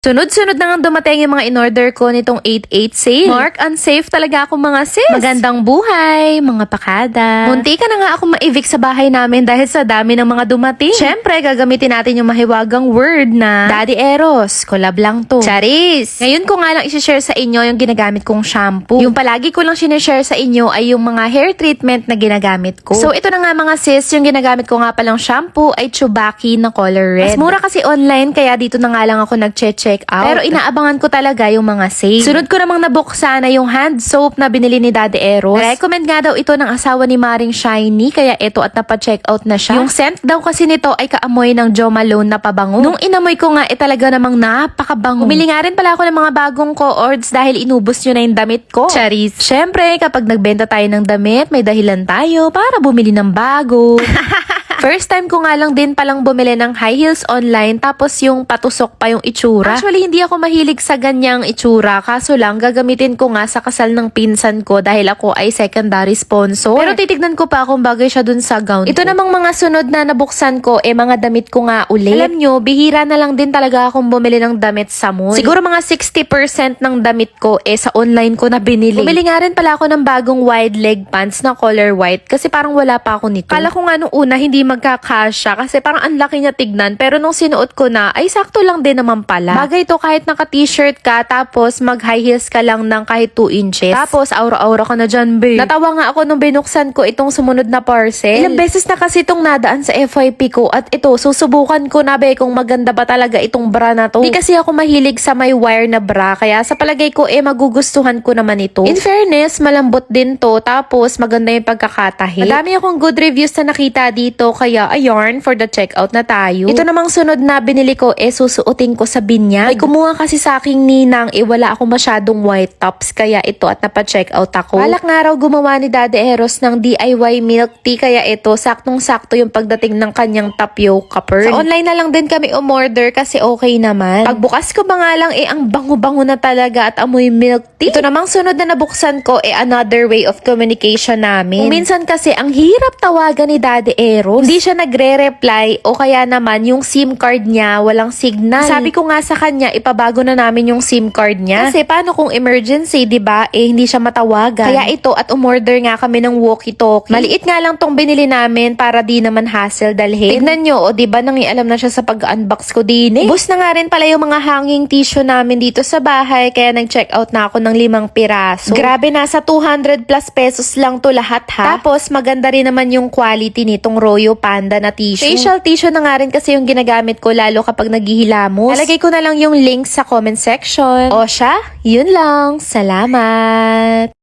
Sunod-sunod na nga dumating yung mga in-order ko nitong 8/8 sale. Mark, unsafe talaga ako mga sis. Magandang buhay, mga pakada. Munti ka na nga ako ma-evict sa bahay namin dahil sa dami ng mga dumating. Siyempre, gagamitin natin yung mahiwagang word na Daddy Eros, collab lang to. Charis! Ngayon ko nga lang isi-share sa inyo yung ginagamit kong shampoo. Yung palagi ko lang sinishare sa inyo ay yung mga hair treatment na ginagamit ko. So, ito na nga mga sis, yung ginagamit ko nga palang shampoo ay Chubaki na color red. Mas mura kasi online, kaya dito na nga lang ako nag-check out. Pero inaabangan ko talaga yung mga sale. Sunod ko namang nabuksan na yung hand soap na binili ni Daddy Eros. Recommend nga daw ito ng asawa ni Maring Shiny, kaya ito at napa-check out na siya. Yung scent daw kasi nito ay kaamoy ng Jo Malone na pabango. Nung inamoy ko nga, talaga namang napakabango. Bumili nga rin pala ako ng mga bagong co-ords dahil inubos nyo na yung damit ko. Charis. Syempre, kapag nagbenta tayo ng damit, may dahilan tayo para bumili ng bago. First time ko nga lang din palang bumili ng high heels online, tapos yung patusok pa yung itsura. Actually, hindi ako mahilig sa ganyang itsura, kaso lang gagamitin ko nga sa kasal ng pinsan ko dahil ako ay secondary sponsor. Pero titignan ko pa kung bagay siya dun sa gown. Ito namang mga sunod na nabuksan ko, mga damit ko nga ulit. Alam nyo, bihira na lang din talaga akong bumili ng damit sa mall. Siguro mga 60% ng damit ko sa online ko na binili. Bumili nga rin pala ako ng bagong wide leg pants na color white kasi parang wala pa ako nito. Kala ko nga nung una hindi magkakasya kasi parang ang laki niya tignan, pero nung sinuot ko na ay sakto lang din naman pala. Bagay to kahit naka t-shirt ka tapos mag high heels ka lang ng kahit 2 inches. Tapos aura-aura ka na dyan, babe. Natawa nga ako nung binuksan ko itong sumunod na parcel. Ilang beses na kasi itong nadaan sa FYP ko at ito susubukan ko na kung maganda ba talaga itong bra na to. Hindi kasi ako mahilig sa may wire na bra, kaya sa palagay ko magugustuhan ko naman ito. In fairness, malambot din to, tapos maganda yung pagkakatahi. Madami akong good reviews na nakita dito, kaya ayarn for the checkout na tayo. Ito namang sunod na binili ko susuotin ko sa binyag. May kumuha kasi sa aking ninang wala ako masyadong white tops, kaya ito at napa-checkout ako. Balak nga raw gumawa ni Daddy Eros ng DIY milk tea, kaya ito saktong-sakto yung pagdating ng kanyang tapioca pearl. Sa online na lang din kami umorder kasi okay naman. Pagbukas ko ba nga lang ang bango-bango na talaga at amoy milk tea. Ito namang sunod na nabuksan ko another way of communication namin. Kung minsan kasi ang hirap tawagan ni Daddy Eros, hindi siya nagre-reply o kaya naman yung SIM card niya walang signal. Sabi ko nga sa kanya, ipabago na namin yung SIM card niya. Kasi paano kung emergency, 'di ba? Hindi siya matawagan. Kaya ito at umorder nga kami ng walkie-talkie. Maliit nga lang tong binili namin para di naman hassle dalhin. Tignan nyo, 'di ba nangialam na siya sa pag-unbox ko din. Ubus na nga rin pala yung mga hanging tissue namin dito sa bahay, kaya nag-check out na ako ng 5 piraso. Grabe, nasa 200 plus pesos lang to lahat ha. Tapos maganda rin naman yung quality nitong Royo Panda na tissue. Facial tissue na nga rin kasi yung ginagamit ko lalo kapag naghihilamos. Lalagay ko na lang yung link sa comment section. O siya, yun lang. Salamat!